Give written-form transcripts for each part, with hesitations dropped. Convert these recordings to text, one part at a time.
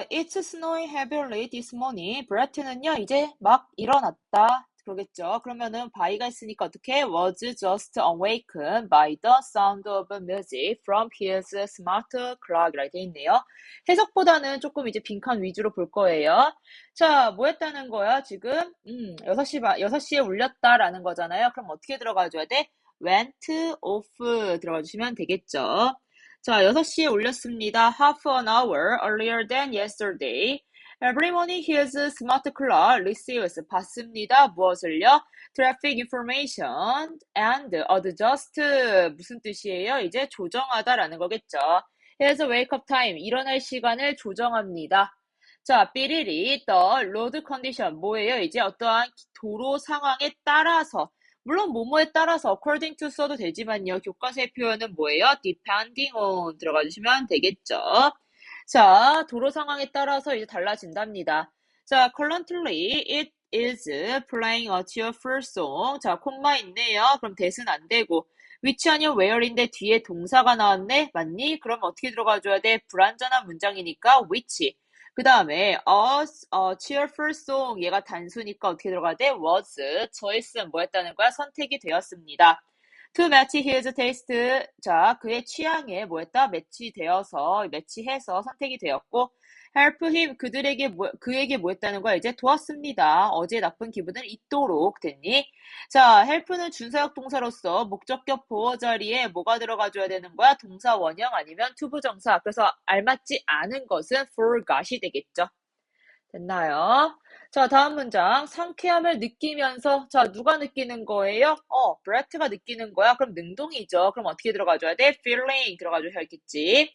It's snowing heavily this morning. 브래트는요, 이제 막 일어났다. 그러겠죠. 그러면은 by가 있으니까 어떻게? Was just awakened by the sound of music from his smart clock. 이라고 돼 있네요. 해석보다는 조금 이제 빈칸 위주로 볼 거예요. 자, 뭐 했다는 거야, 지금? 6시에 울렸다라는 거잖아요. 그럼 어떻게 들어가줘야 돼? went off 들어가 주시면 되겠죠. 자, 6시에 올렸습니다. Half an hour earlier than yesterday. Every morning his smart clock receives 받습니다. 무엇을요? Traffic information and adjust 무슨 뜻이에요? 이제 조정하다라는 거겠죠. His wake up time 일어날 시간을 조정합니다. 자, 삐리리 the road condition 뭐예요? 이제 어떠한 도로 상황에 따라서 물론 뭐뭐에 따라서 according to 써도 되지만요. 교과서의 표현은 뭐예요? depending on 들어가 주시면 되겠죠. 자, 도로 상황에 따라서 이제 달라진답니다. 자, currently it is playing a cheerful song. 자, 콤마 있네요. 그럼 that은 안 되고 which 아니면 where인데 뒤에 동사가 나왔네? 맞니? 그럼 어떻게 들어가줘야 돼? 불완전한 문장이니까 which. 그 다음에 cheerful song 얘가 단수니까 어떻게 들어가야 돼? was choice는 뭐였다는 거야? 선택이 되었습니다. to match his taste 자 그의 취향에 뭐였다? 매치해서 선택이 되었고 help him 그에게 뭐였다는 거야? 이제 도왔습니다. 어제 나쁜 기분을 잊도록 됐니? 자 help는 준사역 동사로서 목적격 보어 자리에 뭐가 들어가줘야 되는 거야? 동사 원형 아니면 투부정사. 그래서 알맞지 않은 것은 forgot이 되겠죠. 됐나요? 자, 다음 문장. 상쾌함을 느끼면서, 자, 누가 느끼는 거예요? 브래트가 느끼는 거야? 그럼 능동이죠. 그럼 어떻게 들어가줘야 돼? feeling 들어가줘야겠지.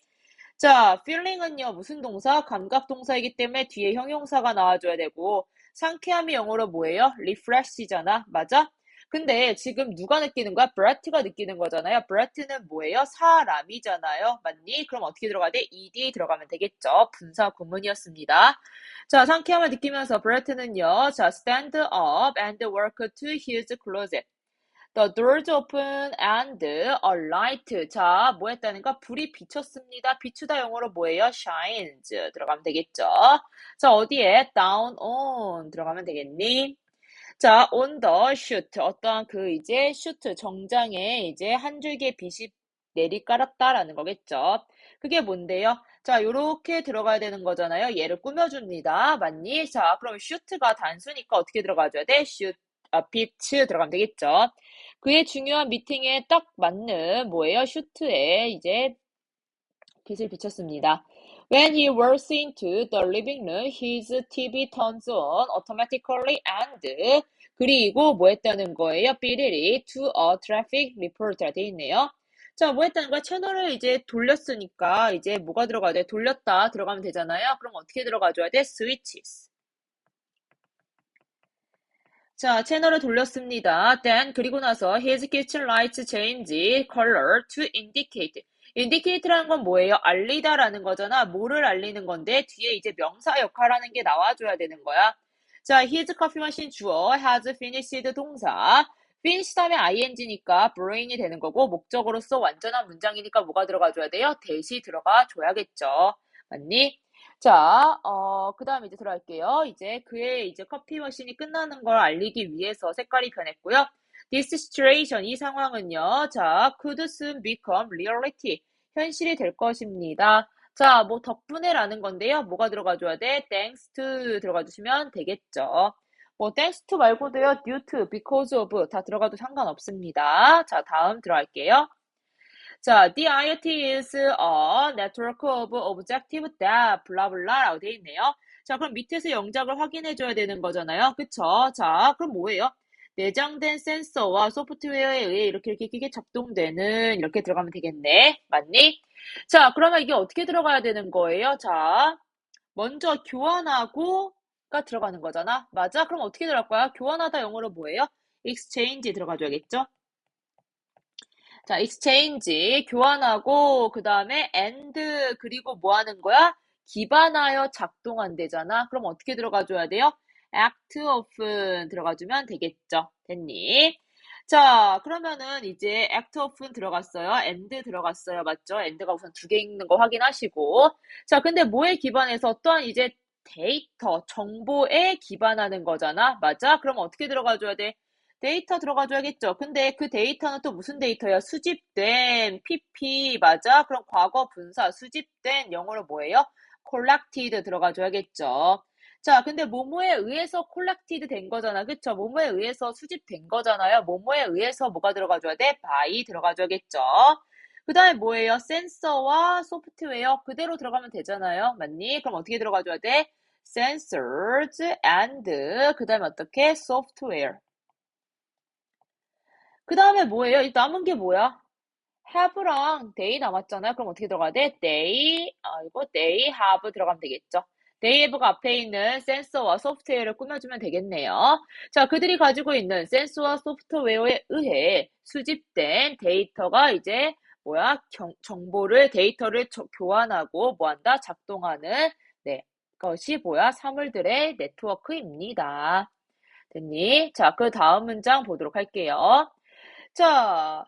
자, feeling은요, 무슨 동사? 감각 동사이기 때문에 뒤에 형용사가 나와줘야 되고, 상쾌함이 영어로 뭐예요? refresh잖아. 맞아? 근데 지금 누가 느끼는 거야? 브래트가 느끼는 거잖아요. 브래트는 뭐예요? 사람이잖아요. 맞니? 그럼 어떻게 들어가야 돼? ed 들어가면 되겠죠. 분사 구문이었습니다. 자, 상쾌함을 느끼면서 브래트는요. 자, stand up and walk to his closet. The doors open and a light. 자, 뭐 했다는가? 불이 비쳤습니다. 비추다 영어로 뭐예요? shines. 들어가면 되겠죠. 자, 어디에? down on. 들어가면 되겠니? 자, on the shoot. 어떠한 이제 shoot 정장에 이제 한 줄기의 빛이 내리깔았다라는 거겠죠. 그게 뭔데요? 자, 요렇게 들어가야 되는 거잖아요. 얘를 꾸며줍니다. 맞니? 자, 그럼 shoot가 단수니까 어떻게 들어가줘야 돼? shoot, 빛 들어가면 되겠죠. 그의 중요한 미팅에 딱 맞는 뭐예요? shoot에 이제 빛을 비췄습니다. When he walks into the living room, his TV turns on automatically and 그리고 뭐 했다는 거예요? 삐리리 to a traffic reporter 돼 있네요. 자, 뭐 했다는 거야? 채널을 이제 돌렸으니까 이제 뭐가 들어가야 돼? 돌렸다 들어가면 되잖아요. 그럼 어떻게 들어가줘야 돼? switches. 자, 채널을 돌렸습니다. Then 그리고 나서 his kitchen lights change color to indicate. indicate라는 건 뭐예요? 알리다라는 거잖아. 뭐를 알리는 건데 뒤에 이제 명사 역할하는 게 나와줘야 되는 거야. 자, his coffee machine 주어 has finished 동사. finish 다음에 ing니까 brain이 되는 거고 목적어로서 완전한 문장이니까 뭐가 들어가줘야 돼요? 대시 들어가 줘야겠죠. 맞니? 자, 그 다음에 이제 들어갈게요. 이제 그의 이제 커피 머신이 끝나는 걸 알리기 위해서 색깔이 변했고요. This situation, 이 상황은요. 자, could soon become reality. 현실이 될 것입니다. 자, 뭐 덕분에라는 건데요. 뭐가 들어가줘야 돼? thanks to 들어가 주시면 되겠죠. 뭐 thanks to 말고도요. due to, because of 다 들어가도 상관없습니다. 자, 다음 들어갈게요. 자, the IoT is a network of objective that 블라블라라고 돼 있네요. 자, 그럼 밑에서 영작을 확인해줘야 되는 거잖아요. 그쵸? 자, 그럼 뭐예요? 내장된 센서와 소프트웨어에 의해 이렇게 작동되는 이렇게 들어가면 되겠네. 맞니? 자, 그러면 이게 어떻게 들어가야 되는 거예요? 자, 먼저 교환하고가 들어가는 거잖아. 맞아? 그럼 어떻게 들어갈 거야? 교환하다 영어로 뭐예요? exchange 들어가줘야겠죠? 자, exchange 교환하고 그 다음에 and 그리고 뭐 하는 거야? 기반하여 작동한대잖아. 그럼 어떻게 들어가줘야 돼요? act often 들어가주면 되겠죠. 됐니? 자, 그러면은 이제 act of는 들어갔어요. and 들어갔어요. 맞죠? and가 우선 두 개 있는 거 확인하시고. 자, 근데 뭐에 기반해서 또한 이제 데이터, 정보에 기반하는 거잖아. 맞아? 그럼 어떻게 들어가줘야 돼? 데이터 들어가줘야겠죠. 근데 그 데이터는 또 무슨 데이터야? 수집된 PP, 맞아? 그럼 과거 분사, 수집된 영어로 뭐예요? collected 들어가줘야겠죠. 자, 근데 뭐뭐에 의해서 콜렉티드 된 거잖아. 그쵸? 뭐뭐에 의해서 수집된 거잖아요. 뭐뭐에 의해서 뭐가 들어가줘야 돼? by 들어가줘야겠죠. 그 다음에 뭐예요? 센서와 소프트웨어 그대로 들어가면 되잖아요. 맞니? 그럼 어떻게 들어가줘야 돼? sensors and 그 다음에 어떻게? software. 그 다음에 뭐예요? 이 남은 게 뭐야? have랑 they 남았잖아요. 그럼 어떻게 들어가야 돼? they have 들어가면 되겠죠. they have가 앞에 있는 센서와 소프트웨어를 꾸며주면 되겠네요. 자, 그들이 가지고 있는 센서와 소프트웨어에 의해 수집된 데이터가 이제 뭐야? 정보를, 데이터를 교환하고 뭐한다? 작동하는 네, 것이 뭐야? 사물들의 네트워크입니다. 됐니? 자, 그 다음 문장 보도록 할게요. 자,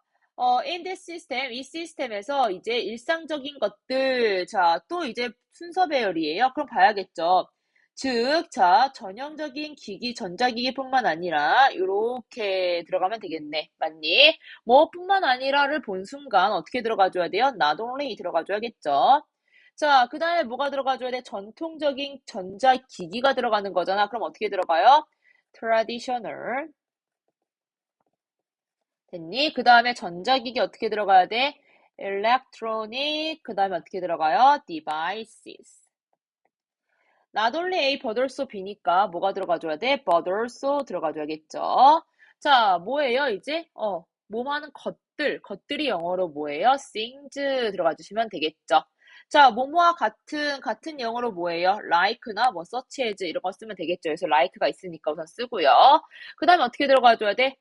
in this system, 이 시스템에서 이제 일상적인 것들, 자, 또 이제 순서 배열이에요. 그럼 봐야겠죠. 즉, 자, 전형적인 기기, 전자기기뿐만 아니라 이렇게 들어가면 되겠네. 맞니? 뭐뿐만 아니라를 본 순간 어떻게 들어가줘야 돼요? not only 들어가줘야겠죠. 자, 그 다음에 뭐가 들어가줘야 돼? 전통적인 전자기기가 들어가는 거잖아. 그럼 어떻게 들어가요? traditional. 됐니? 그 다음에 전자기기 어떻게 들어가야 돼? electronic. 그 다음에 어떻게 들어가요? devices. not only A, but also B니까 뭐가 들어가줘야 돼? but also 들어가줘야겠죠. 자, 뭐예요, 이제? 뭐하는 것들이 영어로 뭐예요? things 들어가주시면 되겠죠. 자, 뭐뭐와 같은 영어로 뭐예요? like나 뭐 such as 이런 거 쓰면 되겠죠. 그래서 like가 있으니까 우선 쓰고요. 그 다음에 어떻게 들어가줘야 돼?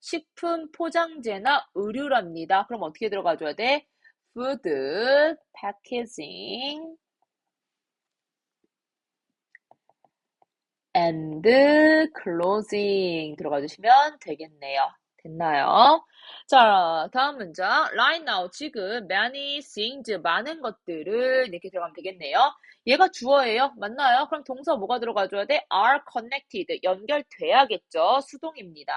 식품 포장재나 의류랍니다. 그럼 어떻게 들어가줘야 돼? food, packaging, and clothing 들어가주시면 되겠네요. 됐나요? 자, 다음 문장. Right now, 지금 many things, 많은 것들을 이렇게 들어가면 되겠네요. 얘가 주어예요. 맞나요? 그럼 동사 뭐가 들어가줘야 돼? are connected, 연결돼야겠죠. 수동입니다.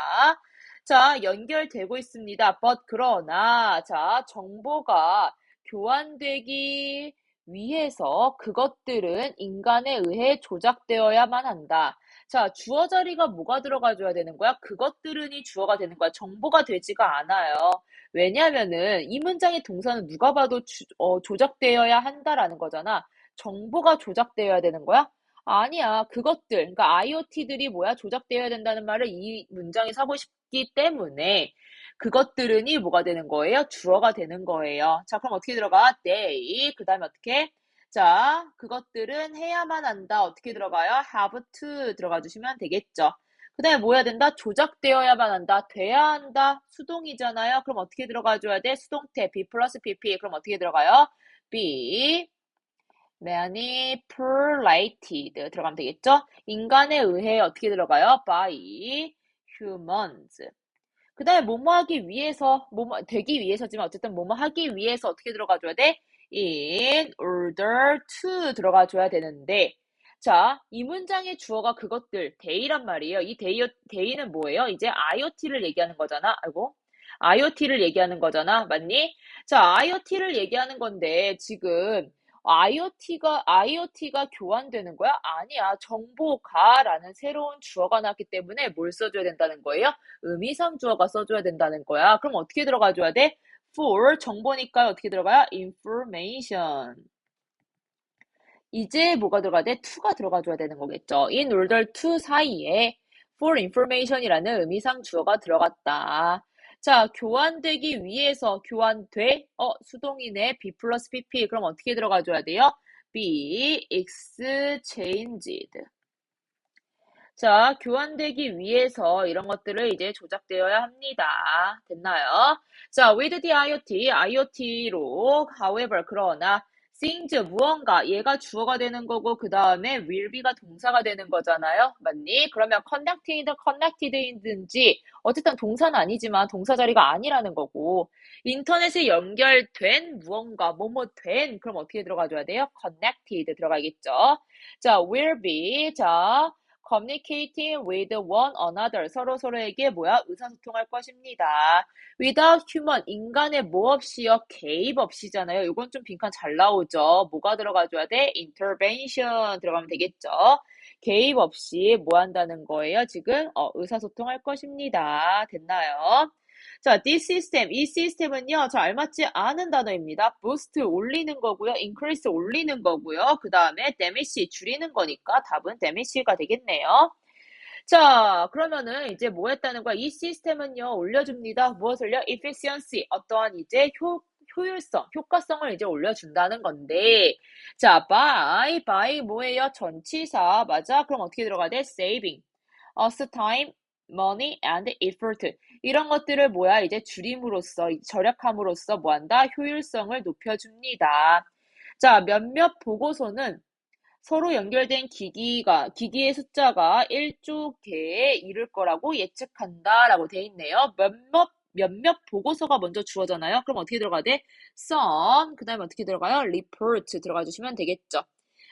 자, 연결되고 있습니다. but 그러나, 자, 정보가 교환되기 위해서 그것들은 인간에 의해 조작되어야만 한다. 자, 주어 자리가 뭐가 들어가줘야 되는 거야? 그것들은이 주어가 되는 거야. 정보가 되지가 않아요. 왜냐면은 이 문장의 동사는 누가 봐도 조작되어야 한다라는 거잖아. 정보가 조작되어야 되는 거야? 아니야. 그것들, 그러니까 IoT들이 뭐야? 조작되어야 된다는 말을 이 문장에서 하고 싶기 때문에 그것들은이 뭐가 되는 거예요? 주어가 되는 거예요. 자, 그럼 어떻게 들어가? they. 그 다음에 어떻게? 자, 그것들은 해야만 한다. 어떻게 들어가요? have to 들어가 주시면 되겠죠. 그 다음에 뭐 해야 된다? 조작되어야만 한다. 돼야 한다. 수동이잖아요. 그럼 어떻게 들어가줘야 돼? 수동태 be 플러스 pp. 그럼 어떻게 들어가요? be manipulated 들어가면 되겠죠? 인간에 의해 어떻게 들어가요? by humans. 그 다음에 뭐뭐 하기 위해서, 뭐뭐 되기 위해서지만 어쨌든 뭐뭐 하기 위해서 어떻게 들어가줘야 돼? in order to 들어가줘야 되는데, 자, 이 문장의 주어가 그것들, they란 말이에요. 이 they는 뭐예요? 이제 IoT를 얘기하는 거잖아. 아이고. IoT를 얘기하는 거잖아. 맞니? 자, IoT를 얘기하는 건데, 지금 IoT가 교환되는 거야? 아니야. 정보가라는 새로운 주어가 나왔기 때문에 뭘 써줘야 된다는 거예요? 의미상 주어가 써줘야 된다는 거야. 그럼 어떻게 들어가줘야 돼? for 정보니까 어떻게 들어가요? information. 이제 뭐가 들어가야 돼? to가 들어가줘야 되는 거겠죠. in order to 사이에 for information이라는 의미상 주어가 들어갔다. 자, 교환되기 위해서 교환돼? 수동이네. be 플러스 pp. 그럼 어떻게 들어가줘야 돼요? be exchanged. 자, 교환되기 위해서 이런 것들을 이제 조작되어야 합니다. 됐나요? 자, with the IoT로, however, 그러나 things 무언가 얘가 주어가 되는 거고 그 다음에 will be가 동사가 되는 거잖아요. 맞니? 그러면 connected이든지 어쨌든 동사는 아니지만 동사 자리가 아니라는 거고 인터넷에 연결된 무언가 뭐뭐 된 그럼 어떻게 들어가줘야 돼요? connected 들어가겠죠. 자, will be 자 communicating with one another 서로 서로에게 뭐야? 의사소통할 것입니다. without human 인간의 뭐 없이요? 개입 없이잖아요. 이건 좀 빈칸 잘 나오죠. 뭐가 들어가줘야 돼? intervention 들어가면 되겠죠. 개입 없이 뭐 한다는 거예요? 지금 의사소통할 것입니다. 됐나요? 자, this system 이 시스템은요. 저 알맞지 않은 단어입니다. boost 올리는 거고요. increase 올리는 거고요. 그 다음에 damage 줄이는 거니까 답은 damage가 되겠네요. 자, 그러면은 이제 뭐 했다는 거야? 이 시스템은요, 올려줍니다. 무엇을요? efficiency. 어떠한 이제 효율성, 효과성을 이제 올려준다는 건데. 자, by 뭐예요? 전치사. 맞아? 그럼 어떻게 들어가야 돼? saving. us time, money, and effort. 이런 것들을 뭐야? 이제 줄임으로써, 절약함으로써 뭐 한다? 효율성을 높여줍니다. 자, 몇몇 보고서는 서로 연결된 기기의 숫자가 1조 개에 이를 거라고 예측한다라고 돼 있네요. 몇몇 보고서가 먼저 주어잖아요. 그럼 어떻게 들어가야 돼? some, 그 다음에 어떻게 들어가요? report 들어가 주시면 되겠죠.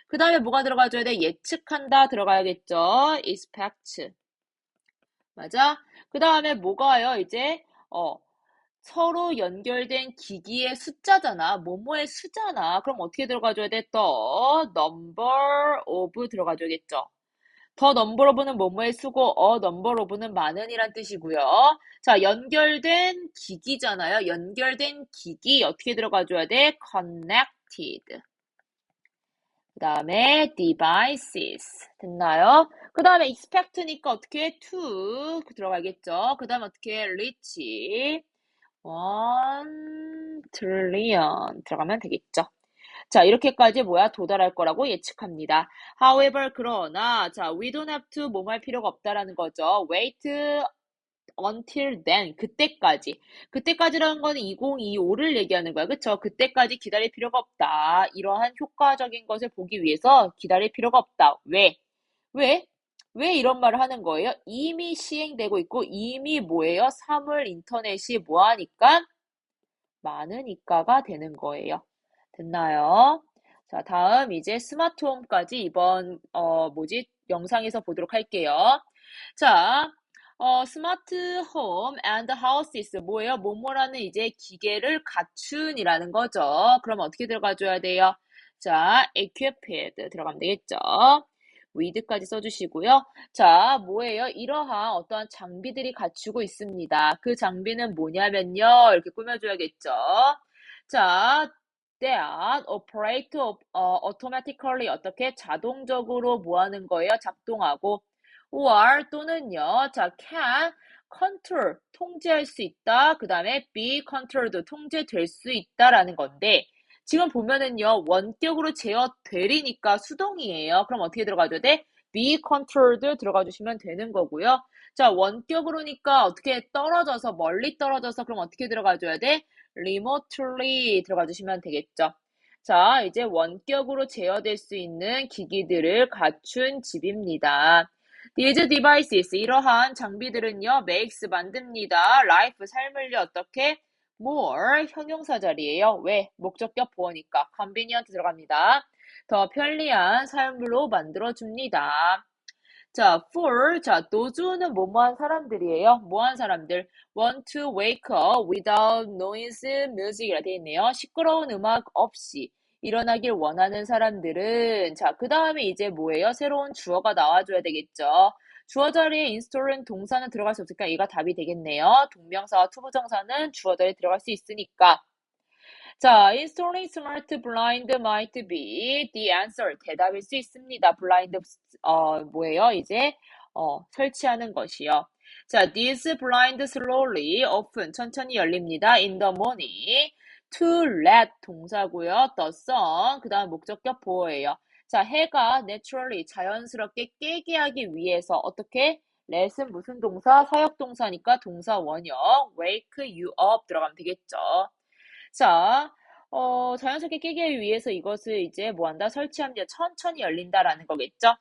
그 다음에 뭐가 들어가줘야 돼? 예측한다 들어가야겠죠. expect. 맞아? 그 다음에 뭐가요? 이제, 서로 연결된 기기의 숫자잖아. 뭐뭐의 수잖아. 그럼 어떻게 들어가줘야 돼? The number of 들어가줘야겠죠. The number of는 뭐뭐의 수고, number of는 많은이란 뜻이고요. 자, 연결된 기기잖아요. 연결된 기기 어떻게 들어가줘야 돼? Connected. 그 다음에 devices. 됐나요? 그 다음에 expect니까 어떻게 to 들어가겠죠. 그 다음에 어떻게 reach. 1 trillion 들어가면 되겠죠. 자, 이렇게까지 뭐야? 도달할 거라고 예측합니다. However, 그러나, 자, we don't have to 뭐뭐 할 필요가 없다라는 거죠. Wait until then, 그때까지. 그때까지라는 거는 2025를 얘기하는 거야. 그쵸? 그때까지 기다릴 필요가 없다. 이러한 효과적인 것을 보기 위해서 기다릴 필요가 없다. 왜? 왜? 왜 이런 말을 하는 거예요? 이미 시행되고 있고 이미 뭐예요? 사물 인터넷이 뭐하니까? 많으니까가 되는 거예요. 됐나요? 자, 다음 이제 스마트홈까지 이번 영상에서 보도록 할게요. 자, 스마트홈 and houses 뭐예요? 뭐뭐라는 이제 기계를 갖춘이라는 거죠. 그럼 어떻게 들어가줘야 돼요? 자, equipped 들어가면 되겠죠. with까지 써주시고요. 자, 뭐예요? 이러한 어떠한 장비들이 갖추고 있습니다. 그 장비는 뭐냐면요. 이렇게 꾸며줘야겠죠. 자, that operate automatically 어떻게 자동적으로 뭐 하는 거예요? 작동하고 or 또는요. 자, can control 통제할 수 있다. 그 다음에 be controlled 통제될 수 있다라는 건데 지금 보면은요, 원격으로 제어되리니까 수동이에요. 그럼 어떻게 들어가줘야 돼? be controlled 들어가 주시면 되는 거고요. 자, 원격으로니까 어떻게 떨어져서, 멀리 떨어져서, 그럼 어떻게 들어가줘야 돼? remotely 들어가 주시면 되겠죠. 자, 이제 원격으로 제어될 수 있는 기기들을 갖춘 집입니다. These devices, 이러한 장비들은요, makes 만듭니다. life, 삶을요, 어떻게? more 형용사 자리예요. 왜? 목적격 보어니까 convenient 들어갑니다. 더 편리한 삶으로 만들어줍니다. 자, for, 자, 노주는 뭐뭐한 사람들이에요. 뭐한 사람들? want to wake up without noise music이라 되어 있네요. 시끄러운 음악 없이 일어나길 원하는 사람들은 자, 그 다음에 이제 뭐예요? 새로운 주어가 나와줘야 되겠죠. 주어 자리에 install은 동사는 들어갈 수 없으니까 얘가 답이 되겠네요. 동명사와 투부정사는 주어 자리에 들어갈 수 있으니까. 자, installing smart blind might be the answer. 대답일 수 있습니다. blind, 뭐예요? 이제, 설치하는 것이요. 자, these blind slowly, often, 천천히 열립니다. in the morning. to let, 동사고요. the sun, 그 다음 목적격 보어예요. 자, 해가 naturally, 자연스럽게 깨게 하기 위해서 어떻게? let은 무슨 동사? 사역동사니까 동사 원형. wake you up 들어가면 되겠죠. 자, 자연스럽게 끼기 위해서 이것을 이제 뭐 한다? 설치하면 천천히 열린다라는 거겠죠?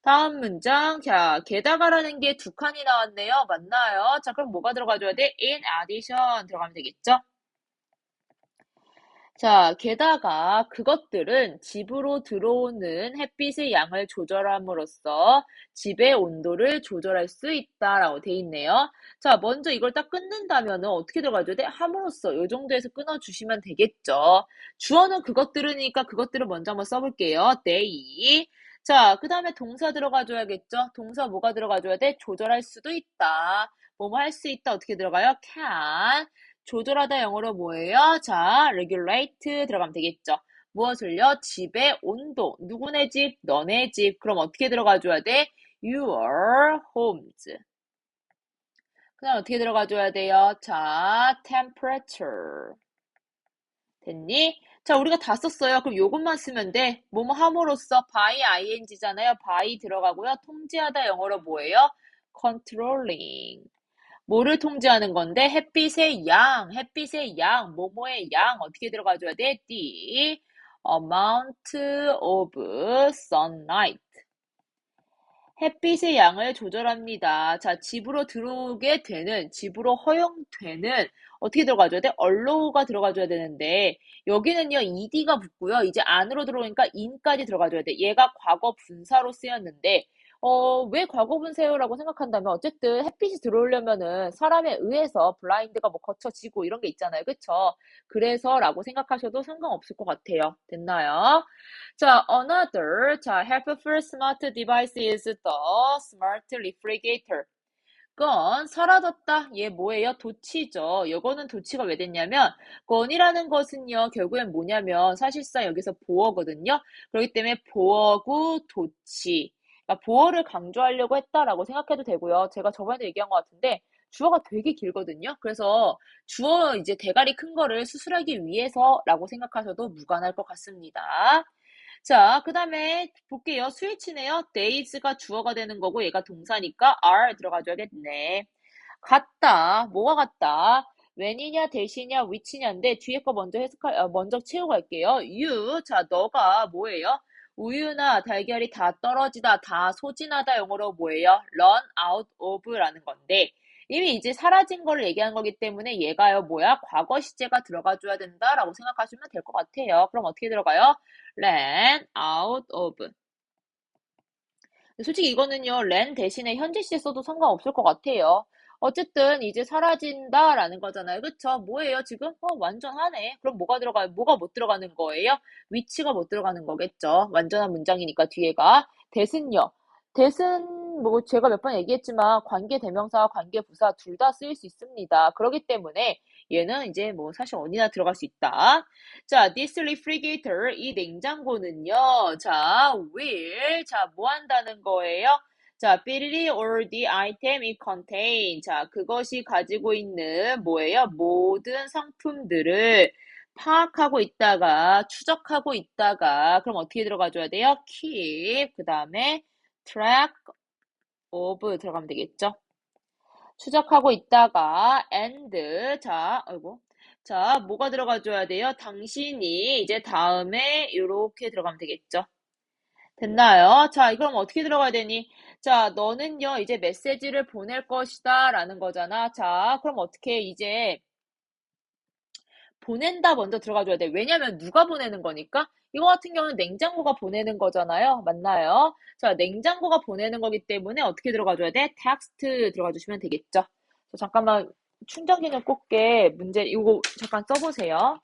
다음 문장. 자, 게다가라는 게 두 칸이 나왔네요. 맞나요? 자, 그럼 뭐가 들어가줘야 돼? In addition 들어가면 되겠죠? 자, 게다가 그것들은 집으로 들어오는 햇빛의 양을 조절함으로써 집의 온도를 조절할 수 있다라고 돼 있네요. 자, 먼저 이걸 딱 끊는다면은 어떻게 들어가줘야 돼? 함으로써 요 정도에서 끊어주시면 되겠죠. 주어는 그것들이니까 그것들을 먼저 한번 써볼게요. they. 자, 그 다음에 동사 들어가줘야겠죠? 동사 뭐가 들어가줘야 돼? 조절할 수도 있다. 뭐뭐 할 수 있다. 어떻게 들어가요? can. 조절하다 영어로 뭐예요? 자, regulate 들어가면 되겠죠. 무엇을요? 집의 온도. 누구네 집? 너네 집. 그럼 어떻게 들어가줘야 돼? your homes. 그 다음 어떻게 들어가줘야 돼요? 자, temperature. 됐니? 자, 우리가 다 썼어요. 그럼 요것만 쓰면 돼. 뭐뭐 함으로써 by ing잖아요. by 들어가고요. 통제하다 영어로 뭐예요? controlling. 뭐를 통제하는 건데? 햇빛의 양, 뭐뭐의 양 어떻게 들어가줘야 돼? The amount of sunlight. 햇빛의 양을 조절합니다. 자, 집으로 들어오게 되는, 집으로 허용되는, 어떻게 들어가줘야 돼? allow가 들어가줘야 되는데, 여기는요, ed가 붙고요. 이제 안으로 들어오니까 in까지 들어가줘야 돼. 얘가 과거 분사로 쓰였는데, 왜 과거 분사요라고 생각한다면, 어쨌든 햇빛이 들어오려면은 사람에 의해서 블라인드가 뭐 거쳐지고 이런 게 있잖아요. 그쵸? 그래서라고 생각하셔도 상관없을 것 같아요. 됐나요? 자, another, 자, helpful smart device is the smart refrigerator. 건 사라졌다. 얘 뭐예요? 도치죠. 요거는 도치가 왜 됐냐면 건이라는 것은요. 결국엔 뭐냐면 사실상 여기서 보어거든요. 그렇기 때문에 보어구 도치. 그러니까 보어를 강조하려고 했다라고 생각해도 되고요. 제가 저번에도 얘기한 것 같은데 주어가 되게 길거든요. 그래서 주어 이제 대가리 큰 거를 수술하기 위해서라고 생각하셔도 무관할 것 같습니다. 자, 그 다음에 볼게요. 스위치네요. days가 주어가 되는 거고 얘가 동사니까 are 들어가줘야겠네. 같다. 뭐가 같다? when이냐, 대시냐, which냐인데 뒤에 거 먼저 먼저 채우고 갈게요. you. 자, 너가 뭐예요? 우유나 달걀이 다 떨어지다, 다 소진하다 영어로 뭐예요? run out of라는 건데 이미 이제 사라진 거를 얘기한 거기 때문에 얘가요, 뭐야? 과거 시제가 들어가줘야 된다라고 생각하시면 될 것 같아요. 그럼 어떻게 들어가요? ran out of. 솔직히 이거는요, ran 대신에 현재 시제 써도 상관없을 것 같아요. 어쨌든 이제 사라진다라는 거잖아요. 그쵸? 뭐예요, 지금? 완전 하네. 그럼 뭐가 못 들어가는 거예요? 위치가 못 들어가는 거겠죠. 완전한 문장이니까 뒤에가. 대신요. 대신 뭐 제가 몇 번 얘기했지만 관계 대명사와 관계 부사 둘 다 쓰일 수 있습니다. 그렇기 때문에 얘는 이제 뭐 사실 어디나 들어갈 수 있다. 자, this refrigerator, 이 냉장고는요, 자, 뭐 한다는 거예요? 자, Billy or the item it contain. 자, 그것이 가지고 있는 뭐예요? 모든 상품들을 파악하고 있다가, 추적하고 있다가, 그럼 어떻게 들어가줘야 돼요? keep, 그 다음에 track of 들어가면 되겠죠? 추적하고 있다가 and 자, 뭐가 들어가줘야 돼요? 당신이 이제 다음에 이렇게 들어가면 되겠죠? 됐나요? 자, 그럼 어떻게 들어가야 되니? 자, 너는요, 이제 메시지를 보낼 것이다 라는 거잖아. 자, 그럼 어떻게 이제 보낸다 먼저 들어가줘야 돼. 왜냐면 누가 보내는 거니까? 이거 같은 경우는 냉장고가 보내는 거잖아요. 맞나요? 자, 냉장고가 보내는 거기 때문에 어떻게 들어가줘야 돼? 텍스트 들어가주시면 되겠죠. 잠깐만 충전기 좀 꽂게 문제 이거 잠깐 써보세요.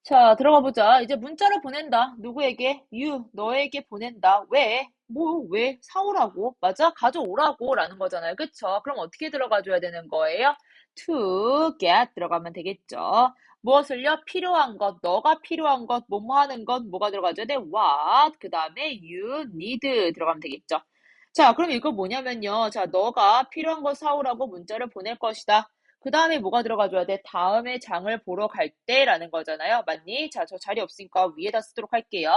자, 들어가 보자. 이제 문자를 보낸다. 누구에게? 너에게 보낸다. 왜? 왜? 사오라고? 맞아? 가져오라고 라는 거잖아요. 그쵸? 그럼 어떻게 들어가줘야 되는 거예요? to get 들어가면 되겠죠. 무엇을요? 필요한 것, 너가 필요한 것, 뭐뭐 하는 것, 뭐가 들어가줘야 돼? what, 그 다음에 you need 들어가면 되겠죠. 자, 그럼 이거 뭐냐면요. 자, 너가 필요한 것 사오라고 문자를 보낼 것이다. 그 다음에 뭐가 들어가줘야 돼? 다음에 장을 보러 갈 때라는 거잖아요. 맞니? 자, 저 자리 없으니까 위에다 쓰도록 할게요.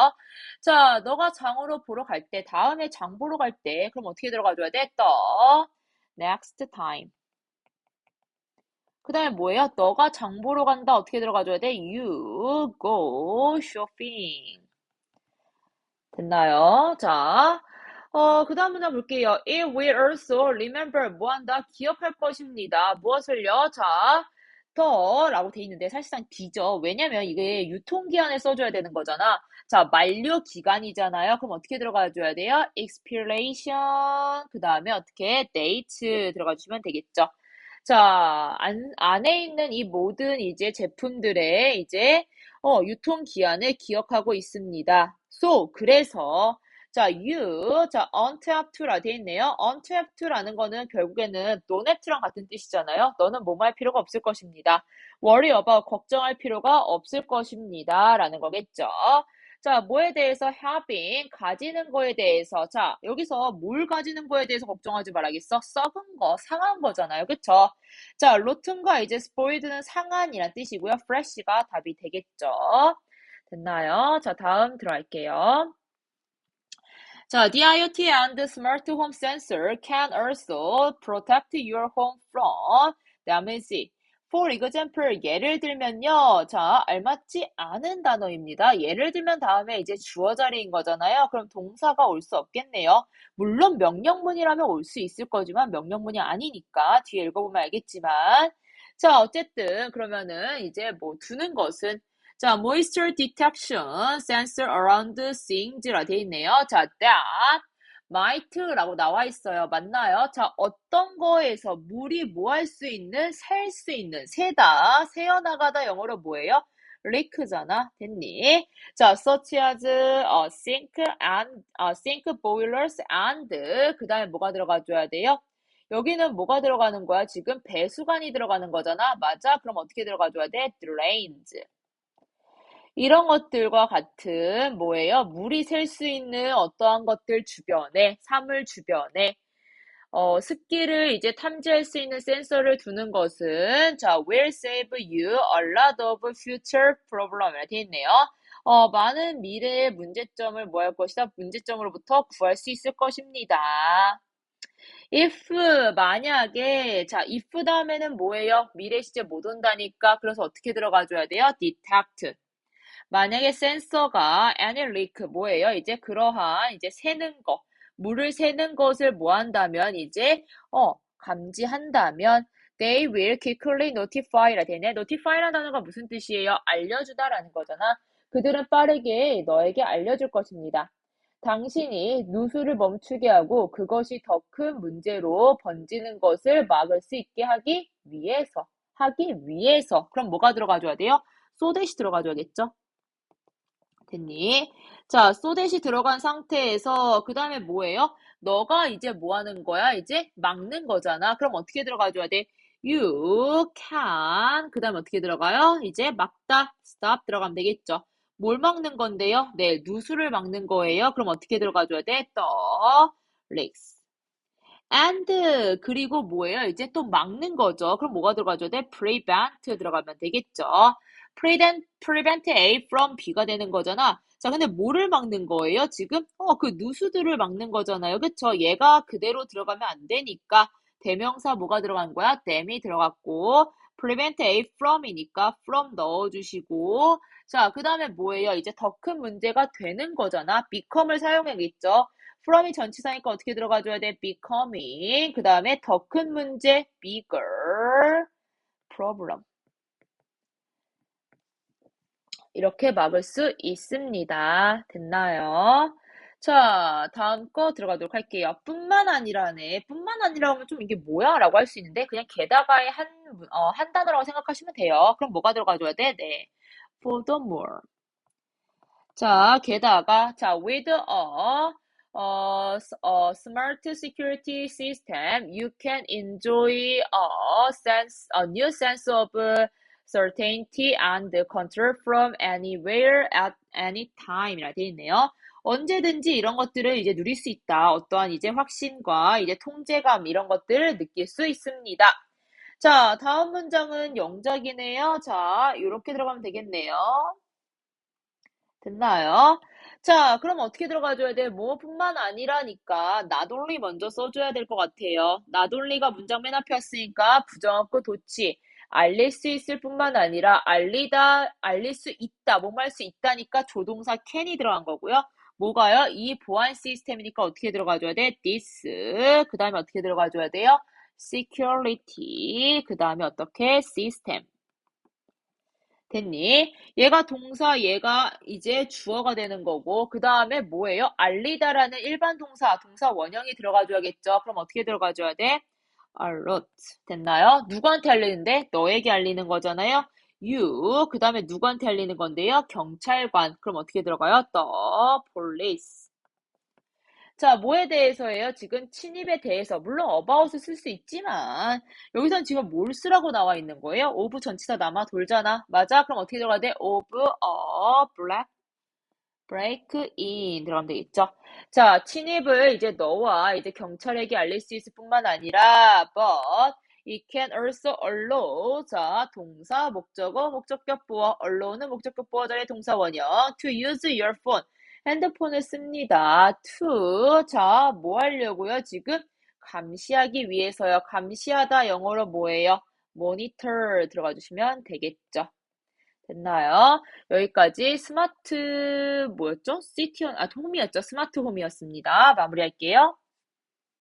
자, 너가 장으로 보러 갈 때, 다음에 장 보러 갈 때, 그럼 어떻게 들어가줘야 돼? the next time. 그 다음에 뭐예요? 너가 장 보러 간다. 어떻게 들어가줘야 돼? You go shopping. 됐나요? 자, 그 다음 문장 볼게요. It will also remember 뭐 한다? 기억할 것입니다. 무엇을요? 자, 더라고 돼 있는데 사실상 D죠. 왜냐면 이게 유통기한에 써줘야 되는 거잖아. 자, 만료 기간이잖아요. 그럼 어떻게 들어가줘야 돼요? expiration. 그 다음에 어떻게? date 들어가 주시면 되겠죠. 자, 안에 있는 이 모든 이제 제품들의 이제 유통기한을 기억하고 있습니다. So, 그래서 자, 자, untap to라 돼 있네요. untap to라는 거는 결국에는 don't have to랑 같은 뜻이잖아요. 너는 뭐뭐 할 필요가 없을 것입니다. worry about 걱정할 필요가 없을 것입니다. 라는 거겠죠. 자, 뭐에 대해서 having, 가지는 거에 대해서. 자, 여기서 뭘 가지는 거에 대해서 걱정하지 말아야겠어? 썩은 거, 상한 거잖아요. 그쵸? 자, rotten과 이제 spoiled는 상한이란 뜻이고요. fresh가 답이 되겠죠. 됐나요? 자, 다음 들어갈게요. 자, the IoT and the smart home sensor can also protect your home from damage. For example, 예를 들면요. 자, 알맞지 않은 단어입니다. 예를 들면 다음에 이제 주어 자리인 거잖아요. 그럼 동사가 올 수 없겠네요. 물론 명령문이라면 올 수 있을 거지만 명령문이 아니니까 뒤에 읽어보면 알겠지만. 자, 어쨌든 그러면은 이제 뭐 두는 것은 자, moisture detection sensor around things라 돼 있네요. 자, that might라고 나와 있어요. 맞나요? 자, 어떤 거에서 물이 뭐 할 수 있는, 셀 수 있는, 새다, 새어나가다 영어로 뭐예요? leak잖아. 됐니? 자, such as sink boilers and 그 다음에 뭐가 들어가줘야 돼요? 여기는 뭐가 들어가는 거야? 지금 배수관이 들어가는 거잖아. 맞아? 그럼 어떻게 들어가줘야 돼? drains. 이런 것들과 같은 뭐예요? 물이 셀 수 있는 어떠한 것들 주변에, 사물 주변에 습기를 이제 탐지할 수 있는 센서를 두는 것은 자, will save you a lot of future problem이라 되어 있네요. 많은 미래의 문제점을 뭐 할 것이다? 문제점으로부터 구할 수 있을 것입니다. if 만약에 자, if 다음에는 뭐예요? 미래 시제 못 온다니까 그래서 어떻게 들어가줘야 돼요? detect. 만약에 센서가 any leak 뭐예요? 이제 그러한 이제 새는 거, 물을 새는 것을 뭐 한다면 이제 감지한다면 they will quickly notify라 되네. notify라는 단어가 무슨 뜻이에요? 알려주다라는 거잖아. 그들은 빠르게 너에게 알려줄 것입니다. 당신이 누수를 멈추게 하고 그것이 더 큰 문제로 번지는 것을 막을 수 있게 하기 위해서. 그럼 뭐가 들어가줘야 돼요? so that이 들어가줘야겠죠? 됐니? 자, so that이 들어간 상태에서 그 다음에 뭐예요? 너가 이제 뭐 하는 거야? 이제 막는 거잖아. 그럼 어떻게 들어가줘야 돼? You can. 그 다음에 어떻게 들어가요? 이제 막다. stop 들어가면 되겠죠. 뭘 막는 건데요? 네, 누수를 막는 거예요. 그럼 어떻게 들어가줘야 돼? the leaks. and 그리고 뭐예요? 이제 또 막는 거죠. 그럼 뭐가 들어가줘야 돼? prevent 들어가면 되겠죠. prevent A from B가 되는 거잖아. 자, 근데 뭐를 막는 거예요? 지금 그 누수들을 막는 거잖아요. 그쵸? 얘가 그대로 들어가면 안 되니까 대명사 뭐가 들어간 거야? tham이 들어갔고 prevent A from이니까 from 넣어주시고 자, 그 다음에 뭐예요? 이제 더 큰 문제가 되는 거잖아. become을 사용해야겠죠. from이 전치사니까 어떻게 들어가줘야 돼? becoming. 그 다음에 더 큰 문제, bigger problem. 이렇게 막을 수 있습니다. 됐나요? 자, 다음 거 들어가도록 할게요. 뿐만 아니라네. 뿐만 아니라 하면 좀 이게 뭐야? 라고 할 수 있는데 그냥 게다가의 한 단어라고 생각하시면 돼요. 그럼 뭐가 들어가줘야 돼? 네. furthermore. 자, 게다가, 자, with a smart security system, you can enjoy a new sense of certainty and control from anywhere at any time이라 되어 있네요. 언제든지 이런 것들을 이제 누릴 수 있다. 어떠한 이제 확신과 이제 통제감 이런 것들을 느낄 수 있습니다. 자, 다음 문장은 영작이네요. 자, 요렇게 들어가면 되겠네요. 됐나요? 자, 그럼 어떻게 들어가줘야 돼? 뭐뿐만 아니라니까 not only 먼저 써줘야 될 것 같아요. not only가 문장 맨 앞에 왔으니까 부정어구 도치. 알릴 수 있을 뿐만 아니라 알리다, 알릴 수 있다, 뭐뭐 할 수 있다니까 조동사 can이 들어간 거고요. 뭐가요? 이 보안 시스템이니까 어떻게 들어가줘야 돼? this. 그 다음에 어떻게 들어가줘야 돼요? security. 그 다음에 어떻게? system. 됐니? 얘가 동사, 얘가 이제 주어가 되는 거고, 그 다음에 뭐예요? 알리다라는 일반 동사, 동사 원형이 들어가줘야겠죠? 그럼 어떻게 들어가줘야 돼? alert. 됐나요? 누구한테 알리는데? 너에게 알리는 거잖아요? you. 그 다음에 누구한테 알리는 건데요? 경찰관. 그럼 어떻게 들어가요? the police. 자, 뭐에 대해서예요? 지금 침입에 대해서. 물론 about을 쓸 수 있지만 여기선 지금 뭘 쓰라고 나와 있는 거예요? of 전치사 남아 돌잖아. 맞아? 그럼 어떻게 들어가야 돼? of a black break in 들어가면 되겠죠? 자, 침입을 이제 너와 이제 경찰에게 알릴 수 있을 뿐만 아니라 but it can also allow 자, 동사, 목적어, 목적격 보어 allow는 목적격 보어 자리에 동사 원형 to use your phone 핸드폰을 씁니다. to 자, 뭐 하려고요? 지금 감시하기 위해서요. 감시하다 영어로 뭐예요? monitor 들어가 주시면 되겠죠. 됐나요? 여기까지 스마트 뭐였죠? 홈이었죠. 스마트 홈이었습니다. 마무리할게요.